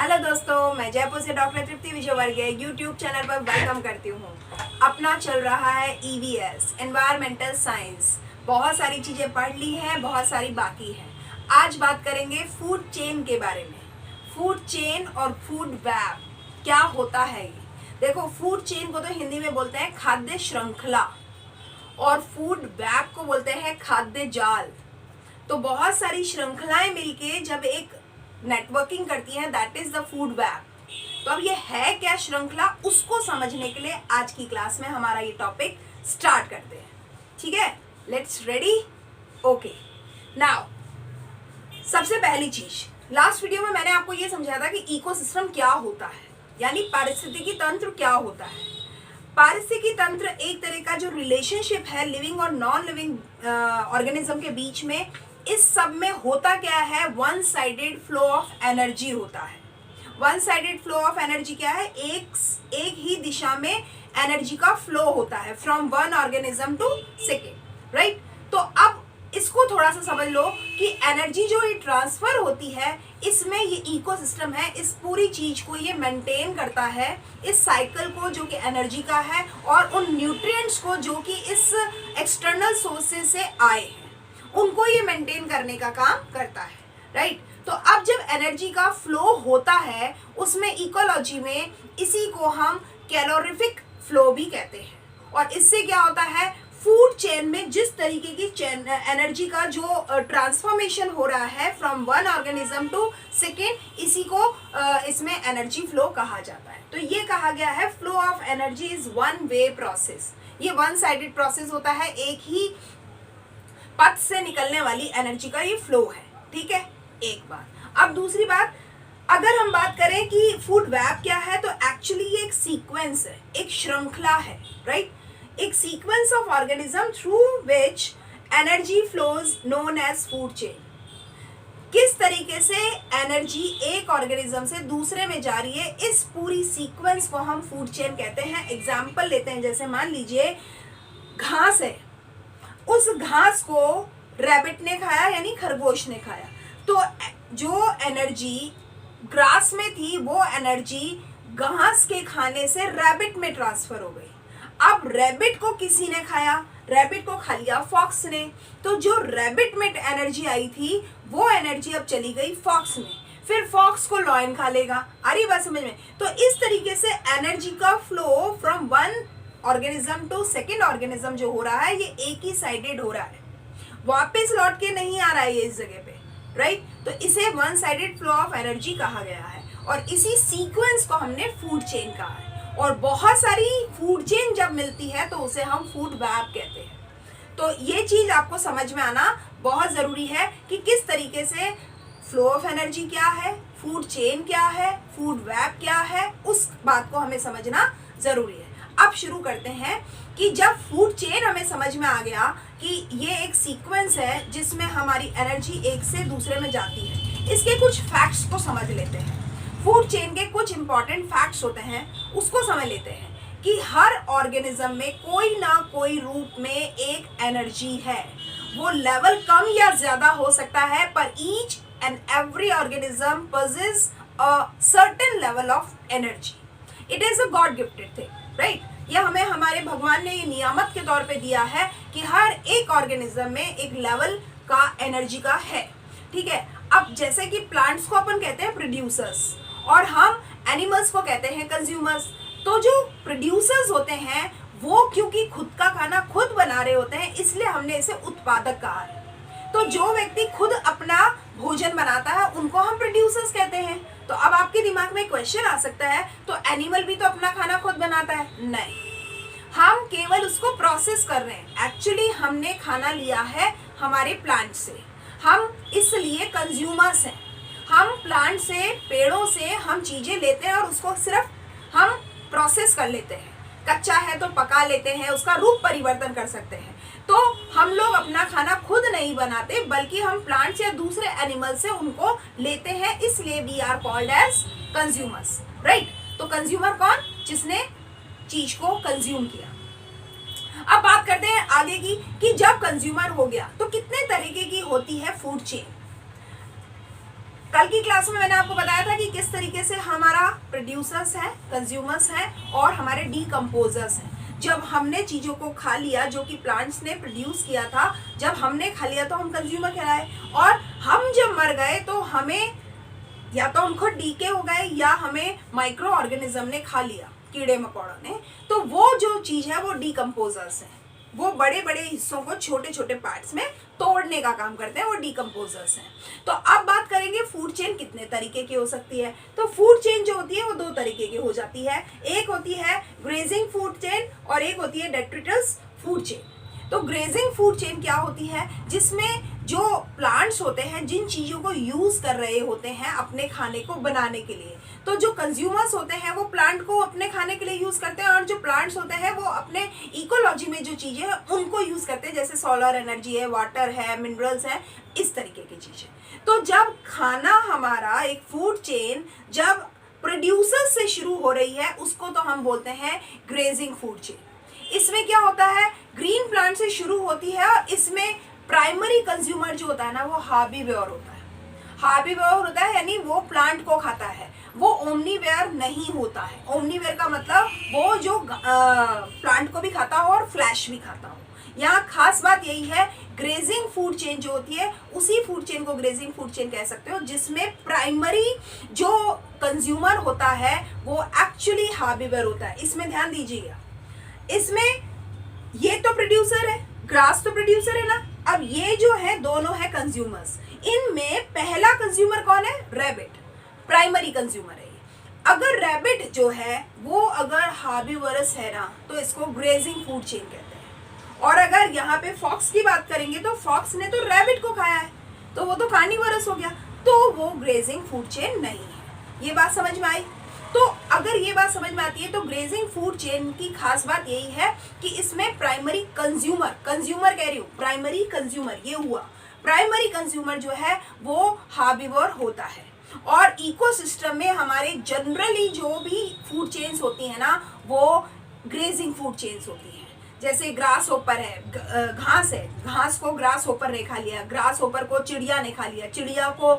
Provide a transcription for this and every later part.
Hello दोस्तों, मैं जयपुर से डॉक्टर तृप्ति विजयवर्गीय यूट्यूब चैनल पर वेलकम करती हूँ। अपना चल रहा है ईवीएस एनवायरमेंटल साइंस। बहुत सारी चीज़ें पढ़ ली हैं, बहुत सारी बाकी हैं। आज बात करेंगे फूड चेन के बारे में। फूड चेन और फूड वेब क्या होता है ये। देखो, फूड चेन को तो हिंदी में बोलते हैं खाद्य श्रृंखला और फूड वेब को बोलते हैं खाद्य जाल। तो बहुत सारी श्रृंखलाएं मिलके जब एक नेटवर्किंग करती है, that is the food web. तो अब ये है क्या श्रृंखला, उसको समझने के लिए आज की क्लास में हमारा ये टॉपिक स्टार्ट करते हैं। ठीक है, लेट्स रेडी। ओके, नाउ सबसे पहली चीज, लास्ट वीडियो में मैंने आपको ये समझाया था कि इकोसिस्टम क्या होता है, यानी पारिस्थितिकी तंत्र क्या होता है। पारिस्थितिकी तंत्र एक तरह का जो रिलेशनशिप है लिविंग और नॉन लिविंग ऑर्गेनिज्म के बीच में, इस सब में होता क्या है, one sided flow of energy होता है। One sided flow of energy क्या है, एक ही दिशा में एनर्जी का फ्लो होता है from one organism to second, right. तो अब इसको थोड़ा सा समझ लो कि एनर्जी जो ये ट्रांसफर होती है, इसमें ये इकोसिस्टम है, इस पूरी चीज को ये मेंटेन करता है, इस साइकिल को जो कि एनर्जी का है, और उन न्यूट्रिएंट्स को जो कि इस एक्सटर्नल सोर्सेज से आए हैं, उनको ये मेंटेन करने का काम करता है, राइट। तो अब जब एनर्जी का फ्लो होता है, उसमें इकोलॉजी में इसी को हम कैलोरीफिक फ्लो भी कहते हैं। और इससे क्या होता है, फूड चेन में जिस तरीके की चेन एनर्जी का जो ट्रांसफॉर्मेशन हो रहा है from one organism to second, इसी को इसमें एनर्जी फ्लो कहा जाता है। तो ये कहा गया है flow of energy is one way process. ये वन साइडेड प्रोसेस होता है, एक ही पथ से निकलने वाली एनर्जी का ये फ्लो है। ठीक है, एक बात। अब दूसरी बात, अगर हम बात करें कि फूड वेब क्या है, तो एक्चुअली ये एक सीक्वेंस है, एक श्रृंखला है, राइट। एक sequence of organism through which energy flows known as food chain. किस तरीके से एनर्जी एक ऑर्गेनिज्म से दूसरे में जा रही है, इस पूरी सीक्वेंस को हम फूड चेन कहते हैं। एग्जाम्पल लेते हैं, जैसे मान लीजिए घास है, उस घास को रैबिट ने खाया, यानी खरगोश ने खाया, तो जो एनर्जी ग्रास में थी वो एनर्जी घास के खाने से रैबिट में ट्रांसफर हो गई। अब रैबिट को किसी ने खाया, रैबिट को खा लिया फॉक्स ने, तो जो रैबिट में एनर्जी आई थी वो एनर्जी अब चली गई फॉक्स में, फिर फॉक्स को लॉयन खा लेगा। आ रही बात समझ में। तो इस तरीके से एनर्जी का flow from one organism to second organism जो हो रहा है, ये एक ही साइडेड हो रहा है, वापस लौट के नहीं आ रहा है ये इस जगह पे, राइट। तो इसे one sided flow of energy कहा गया है, और इसी सीक्वेंस को हमने फूड चेन कहा है। और बहुत सारी फूड चेन जब मिलती है तो उसे हम फूड वेब कहते हैं। तो ये चीज आपको समझ में आना बहुत जरूरी है कि किस तरीके से फ्लो ऑफ एनर्जी क्या है, फूड चेन क्या है, फूड वेब क्या है, उस बात को हमें समझना जरूरी है। अब शुरू करते हैं कि जब फूड चेन हमें समझ में आ गया कि ये एक सीक्वेंस है जिसमें हमारी एनर्जी एक से दूसरे में जाती है, इसके कुछ फैक्ट्स को समझ लेते हैं। फूड चेन के कुछ इंपॉर्टेंट फैक्ट्स होते हैं, उसको समझ लेते हैं कि हर ऑर्गेनिज्म में कोई ना कोई रूप में एक एनर्जी है। वो लेवल कम या ज्यादा हो सकता है, पर each and every organism possesses a certain level of energy. It is a God gifted thing, right? ये हमें हमारे भगवान ने ये नियामत के तौर पे दिया है कि हर एक ऑर्गेनिज्म में एक लेवल का एनर्जी का है। ठीक है, अब जैसे कि प्लांट्स को अपन कहते हैं प्रोड्यूसर्स, और हम एनिमल्स को कहते हैं कंज्यूमर्स। तो जो प्रोड्यूसर्स होते हैं वो क्योंकि खुद का खाना खुद बना रहे होते हैं, इसलिए हमने इसे उत्पादक कहा है। तो जो व्यक्ति खुद अपना भोजन बनाता है उनको हम प्रोड्यूसर्स कहते हैं। तो अब आपके दिमाग में क्वेश्चन आ सकता है, तो एनिमल भी तो अपना खाना खुद बनाता है? नहीं, हम केवल उसको प्रोसेस कर रहे हैं। एक्चुअली हमने खाना लिया है हमारे प्लांट से, हम इसलिए कंज्यूमर्स हैं। हम प्लांट से, पेड़ों से हम चीजें लेते हैं और उसको सिर्फ हम प्रोसेस कर लेते हैं। कच्चा है तो पका लेते हैं, उसका रूप परिवर्तन कर सकते हैं। तो हम लोग अपना खाना खुद नहीं बनाते, बल्कि हम प्लांट्स या दूसरे एनिमल से उनको लेते हैं, इसलिए we are called as consumers, right. तो कंज्यूमर कौन? जिसने चीज को कंज्यूम किया। अब बात करते हैं आगे की कि जब कंज्यूमर हो गया तो कितने तरीके की होती है फूड चेन। कल की क्लास में मैंने आपको बताया था कि किस तरीके से हमारा प्रोड्यूसर्स है, कंज्यूमर्स हैं और हमारे डीकम्पोजर्स हैं। जब हमने चीज़ों को खा लिया जो कि प्लांट्स ने प्रोड्यूस किया था, जब हमने खा लिया तो हम कंज्यूमर कहलाए, और हम जब मर गए तो हमें या तो हम खुद डीके हो गए या हमें माइक्रो ऑर्गेनिज्म ने खा लिया, कीड़े मकोड़ों ने। तो वो जो चीज़ है वो डीकम्पोजर्स हैं, वो बड़े बड़े हिस्सों को छोटे छोटे पार्ट्स में तोड़ने का काम करते हैं, वो डीकम्पोजर्स हैं। तो अब बात करेंगे फूड चेन कितने तरीके की हो सकती है। तो फूड चेन जो होती है वो दो तरीके की हो जाती है, एक होती है ग्रेजिंग फूड चेन और एक होती है डेट्रिटस फूड चेन। तो ग्रेजिंग फूड चेन क्या होती है, जिसमें जो प्लांट्स होते हैं जिन चीज़ों को यूज़ कर रहे होते हैं अपने खाने को बनाने के लिए, तो जो कंज्यूमर्स होते हैं वो प्लांट को अपने खाने के लिए यूज़ करते हैं, और जो प्लांट्स होते हैं वो अपने इकोलॉजी में जो चीज़ें हैं उनको यूज़ करते हैं, जैसे सोलर एनर्जी है, वाटर है, मिनरल्स है, इस तरीके की चीज़ें। तो जब खाना हमारा एक फूड चेन जब प्रोड्यूसर से शुरू हो रही है उसको तो हम बोलते हैं ग्रेजिंग फूड चेन। इसमें क्या होता है, ग्रीन प्लांट से शुरू होती है और इसमें प्राइमरी कंज्यूमर जो होता है ना वो हार्बीवेयर होता है। हार्बीवेयर होता है यानी वो प्लांट को खाता है, वो ओमनीवेयर नहीं होता है। ओमनीवेयर का मतलब वो जो प्लांट को भी खाता हो और फ्लैश भी खाता हो। यहाँ खास बात यही है, ग्रेजिंग फूड चेन जो होती है उसी फूड चेन को ग्रेजिंग फूड चेन कह सकते हो, जिसमें प्राइमरी जो कंज्यूमर होता है वो एक्चुअली हार्बीवेयर होता है। इसमें ध्यान दीजिएगा, इसमें ये तो प्रोड्यूसर है, ग्रास तो प्रोड्यूसर है ना, अब ये जो है दोनों है कंज्यूमर्स। इनमें पहला कंज्यूमर कौन है, रैबिट, प्राइमरी कंज्यूमर है। अगर रैबिट जो है वो अगर हार्बीवरस है ना तो इसको ग्रेजिंग फूड चेन कहते हैं। और अगर यहाँ पे फॉक्स की बात करेंगे तो फॉक्स ने तो रैबिट को खाया है तो वो तो कार्निवरस हो गया, तो वो ग्रेजिंग फूड चेन नहीं है। ये बात समझ में आई। तो अगर ये बात समझ में आती है तो ग्रेजिंग फूड चेन की खास बात यही है कि इसमें प्राइमरी कंज्यूमर कह रही हूँ, प्राइमरी कंज्यूमर ये हुआ, प्राइमरी कंज्यूमर जो है वो हार्बीवर होता है। और इकोसिस्टम में हमारे जनरली जो भी फूड चेन्स होती हैं ना वो ग्रेजिंग फूड चेन्स होती हैं। जैसे ग्रास होपर है, घास है, घास को ग्रास होपर ने खा लिया, ग्रास होपर को चिड़िया ने खा लिया, चिड़िया को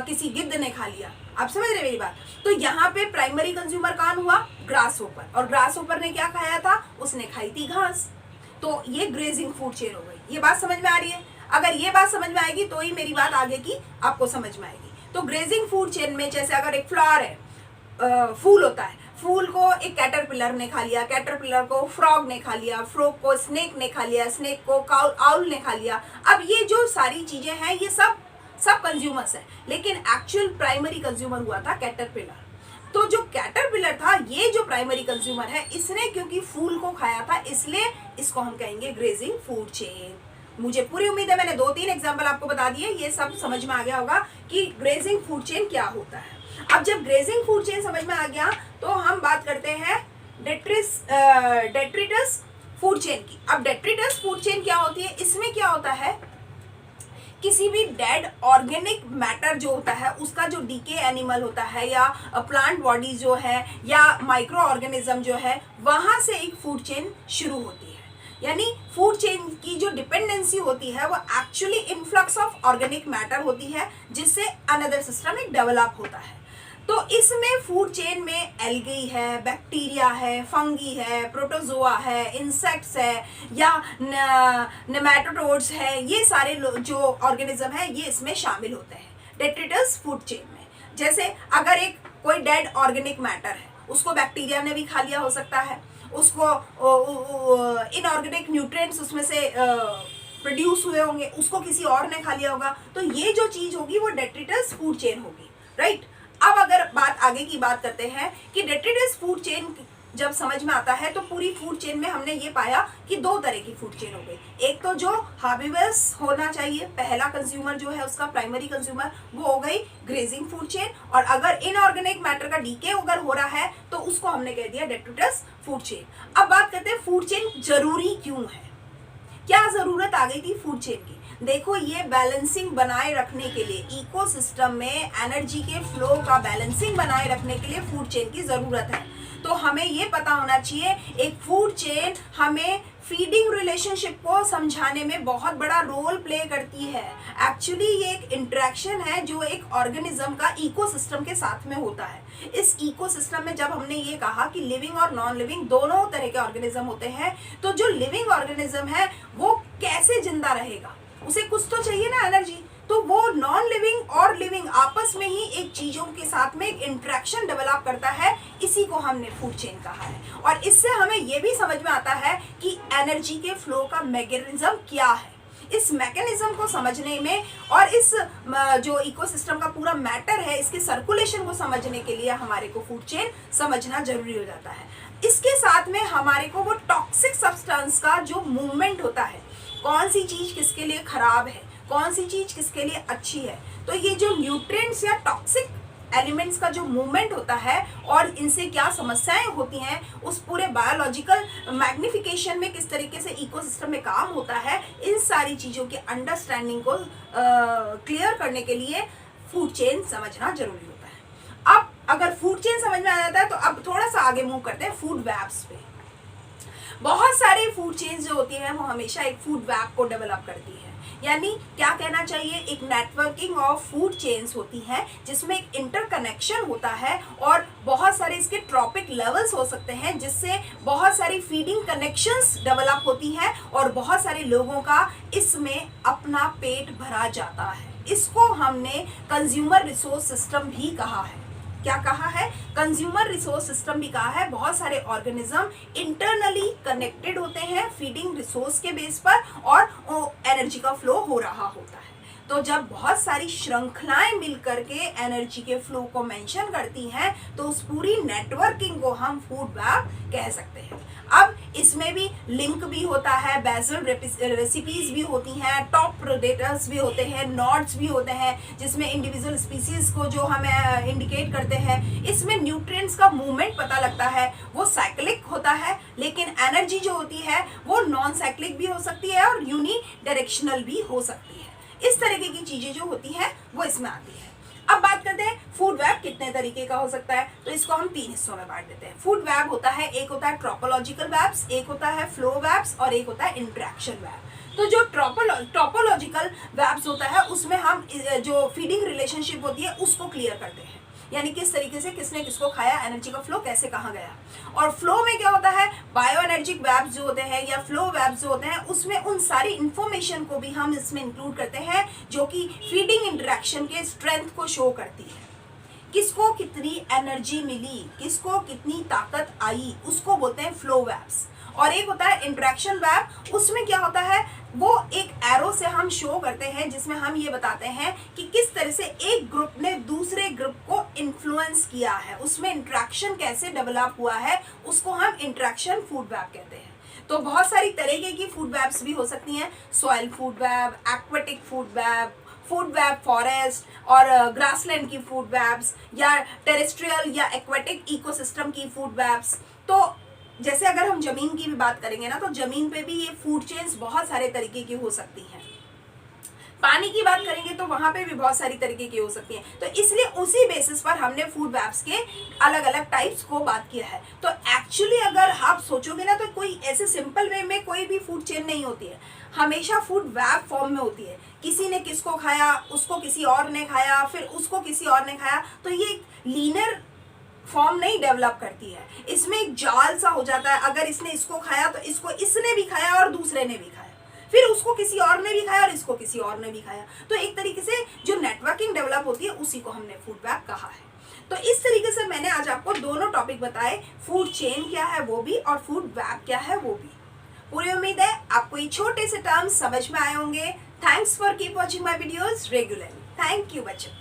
किसी गिद्ध ने खा लिया। आप समझ रहे मेरी बात। तो यहाँ पे प्राइमरी कंज्यूमर कौन हुआ, ग्रास होपर, और ग्रास होपर ने क्या खाया था, उसने खाई थी घास। तो ये ग्रेजिंग फूड चेन हो गई। ये बात समझ में आ रही है। अगर ये बात समझ में आएगी तो ही मेरी बात आगे की आपको समझ में आएगी। तो ग्रेजिंग फूड चेन में जैसे अगर एक फ्लावर है, फूल होता है, फूल को एक कैटरपिलर ने खा लिया, कैटरपिलर को फ्रॉग ने खा लिया, फ्रॉग को स्नेक ने खा लिया, स्नेक को आउल ने खा लिया। अब ये जो सारी चीजें हैं ये सब कंज्यूमर्स है, लेकिन एक्चुअल प्राइमरी कंज्यूमर हुआ था कैटरपिलर। तो जो कैटरपिलर था ये जो प्राइमरी कंज्यूमर है, इसने क्योंकि फूल को खाया था इसलिए इसको हम कहेंगे ग्रेजिंग फूड चेन। मुझे पूरी उम्मीद है मैंने 2-3 एग्जाम्पल आपको बता दिए, ये सब समझ में आ गया होगा कि ग्रेजिंग फूड चेन क्या होता है। अब जब ग्रेजिंग फूड चेन समझ में आ गया तो हम बात करते हैं डेट्रिटस फूड चेन की। अब डेट्रिटस फूड चेन क्या होती है, इसमें क्या होता है, किसी भी डेड ऑर्गेनिक मैटर जो होता है उसका जो डीके एनिमल होता है या प्लांट बॉडी जो है या माइक्रो ऑर्गेनिज्म जो है वहां से एक फूड चेन शुरू होती है। यानी फूड चेन की जो डिपेंडेंसी होती है वो actually influx of organic matter होती है जिससे अनदर सिस्टम एक डेवलप होता है। तो इसमें फूड चेन में एल्गी है, बैक्टीरिया है, फंगी है, प्रोटोजोआ है, इंसेक्ट्स है या नेमेटोड्स है, ये सारे जो ऑर्गेनिज्म है ये इसमें शामिल होते हैं डेट्रिटस फूड चेन में। जैसे अगर एक कोई डेड ऑर्गेनिक मैटर है उसको बैक्टीरिया ने भी खा लिया हो सकता है, उसको इनऑर्गेनिक न्यूट्रिएंट्स उसमें से प्रोड्यूस हुए होंगे, उसको किसी और ने खा लिया होगा, तो ये जो चीज होगी वो डेट्रिटस फूड चेन होगी, राइट। अब अगर बात आगे की बात करते हैं कि डेट्रिटस फूड चेन जब समझ में आता है तो पूरी फूड चेन में हमने ये पाया कि दो तरह की फूड चेन हो गई। एक तो जो हार्बिवर्स होना चाहिए, पहला कंज्यूमर जो है उसका प्राइमरी कंज्यूमर, वो हो गई ग्रेजिंग फूड चेन, और अगर इनऑर्गेनिक मैटर का डीके अगर हो रहा है तो उसको हमने कह दिया डेट्रिटस फूड चेन। अब बात करते हैं फूड चेन जरूरी क्यों है, क्या जरूरत आ गई थी फूड चेन की। देखो ये बैलेंसिंग बनाए रखने के लिए, इकोसिस्टम में एनर्जी के फ्लो का बैलेंसिंग बनाए रखने के लिए फूड चेन की जरूरत है। तो हमें ये पता होना चाहिए एक फूड चेन हमें फीडिंग रिलेशनशिप को समझाने में बहुत बड़ा रोल प्ले करती है। एक्चुअली ये एक इंटरेक्शन है जो एक ऑर्गेनिज्म का इकोसिस्टम के साथ में होता है। इस इकोसिस्टम में जब हमने ये कहा कि लिविंग और नॉन लिविंग दोनों तरह के ऑर्गेनिज्म होते हैं, तो जो लिविंग ऑर्गेनिज्म है वो कैसे जिंदा रहेगा, उसे कुछ तो चाहिए ना एनर्जी। तो वो नॉन लिविंग और लिविंग आपस में ही एक चीजों के साथ में एक इंटरेक्शन डेवलप करता है, इसी को हमने फूड चेन कहा है। और इससे हमें ये भी समझ में आता है कि एनर्जी के फ्लो का मैकेनिज्म क्या है। इस मैकेनिज्म को समझने में और इस जो इकोसिस्टम का पूरा मैटर है, इसके सर्कुलेशन को समझने के लिए हमारे को फूड चेन समझना जरूरी हो जाता है। इसके साथ में हमारे को वो टॉक्सिक सब्सटेंस का जो मूवमेंट होता है, कौन सी चीज किसके लिए खराब है, कौन सी चीज किसके लिए अच्छी है, तो ये जो न्यूट्रिएंट्स या टॉक्सिक एलिमेंट्स का जो मूवमेंट होता है और इनसे क्या समस्याएं होती हैं, उस पूरे बायोलॉजिकल मैग्निफिकेशन में किस तरीके से इकोसिस्टम में काम होता है, इन सारी चीजों के अंडरस्टैंडिंग को क्लियर करने के लिए फूड चेन समझना जरूरी होता है। अब अगर फूड चेन समझ में आ जाता है तो अब थोड़ा सा आगे मूव करते हैं फूड वेब्स पे। बहुत सारी फूड चेन्स जो होती हैं वो हमेशा एक फूड वेब को डेवलप करती है, यानी क्या कहना चाहिए, एक नेटवर्किंग ऑफ फूड चेन्स होती है जिसमें एक इंटरकनेक्शन होता है और बहुत सारे इसके ट्रॉपिक लेवल्स हो सकते हैं, जिससे बहुत सारी फीडिंग कनेक्शंस डेवलप होती हैं और बहुत सारे लोगों का इसमें अपना पेट भरा जाता है। इसको हमने कंज्यूमर रिसोर्स सिस्टम भी कहा है। क्या कहा है? कंज्यूमर रिसोर्स सिस्टम भी कहा है। बहुत सारे ऑर्गेनिज्म इंटरनली कनेक्टेड होते हैं फीडिंग रिसोर्स के बेस पर और एनर्जी का फ्लो हो रहा होता है। तो जब बहुत सारी श्रृंखलाएं मिलकर के एनर्जी के फ्लो को मेंशन करती हैं, तो उस पूरी नेटवर्किंग को हम फूड वेब कह सकते हैं। अब इसमें भी लिंक भी होता है, बेसल रेसिपीज भी होती हैं, टॉप प्रेडेटर्स भी होते हैं, नॉड्स भी होते हैं, जिसमें इंडिविजुअल स्पीसीज को जो हमें इंडिकेट करते हैं। इसमें न्यूट्रिएंट्स का मूवमेंट पता लगता है, वो साइक्लिक होता है, लेकिन एनर्जी जो होती है वो नॉन साइक्लिक भी हो सकती है और यूनी डायरेक्शनल भी हो सकती है। इस तरीके की चीजें जो होती हैं वो इसमें आती है। अब बात करते हैं फूड वेब कितने तरीके का हो सकता है, तो इसको हम 3 हिस्सों में बांट देते हैं। फूड वेब होता है, एक होता है ट्रोपोलॉजिकल वेब्स, एक होता है फ्लो वेब्स और एक होता है इंटरेक्शन वेब। तो जो ट्रोपोलॉजिकल वेब्स होता है उसमें हम जो फीडिंग रिलेशनशिप होती है उसको क्लियर करते हैं, यानी किस तरीके से किसने किसको खाया, एनर्जी का फ्लो कैसे कहाँ गया। और फ्लो में क्या होता है, बायो एनर्जिक वेब्स जो होते हैं या फ्लो वेब्स जो होते हैं उसमें उन सारी इंफॉर्मेशन को भी हम इसमें इंक्लूड करते हैं जो कि फीडिंग इंटरेक्शन के स्ट्रेंथ को शो करती है। किसको कितनी एनर्जी मिली, किसको कितनी ताकत आई, उसको बोलते हैं फ्लो वेब्स। और एक होता है इंटरेक्शन वेब, उसमें क्या होता है, वो एक एरो से हम शो करते हैं जिसमें हम ये बताते हैं कि किस तरह से एक ग्रुप ने दूसरे ग्रुप को इन्फ्लुएंस किया है, उसमें इंटरेक्शन कैसे डेवलप हुआ है, उसको हम इंटरेक्शन फूड वेब कहते हैं। तो बहुत सारी तरीके की फूड वेब्स भी हो सकती हैं, soil food web, aquatic food web forest और ग्रासलैंड की फूड वेब्स, या टेरेस्ट्रियल या एक्वेटिक इकोसिस्टम की फूड वेब्स। तो जैसे अगर हम जमीन की भी बात करेंगे ना, तो जमीन पे भी ये फूड चेन्स बहुत सारे तरीके की हो सकती हैं। पानी की बात करेंगे तो वहां पे भी बहुत सारी तरीके की हो सकती हैं। तो इसलिए उसी बेसिस पर हमने फूड वेब्स के अलग अलग टाइप्स को बात किया है। तो एक्चुअली अगर आप सोचोगे ना, तो कोई ऐसे सिंपल वे में कोई भी फूड चेन नहीं होती है, हमेशा फूड वेब फॉर्म में होती है। किसी ने किसको खाया, उसको किसी और ने खाया, फिर उसको किसी और ने खाया, तो ये एक लीनर फॉर्म नहीं डेवलप करती है। इसमें एक जाल सा हो जाता है, अगर इसने इसको खाया तो इसको इसने भी खाया और दूसरे ने भी खाया, फिर उसको किसी और ने भी खाया और इसको किसी और ने भी खाया। तो एक तरीके से जो नेटवर्किंग डेवलप होती है उसी को हमने फूड वेब कहा है। तो इस तरीके से मैंने आज आपको दोनों टॉपिक बताए, फूड चेन क्या है वो भी और फूड वेब क्या है वो भी। पूरी उम्मीद है आपको ये छोटे से टर्म्स समझ में आए होंगे। Thanks for keep watching my videos regularly. Thank you बच्चों।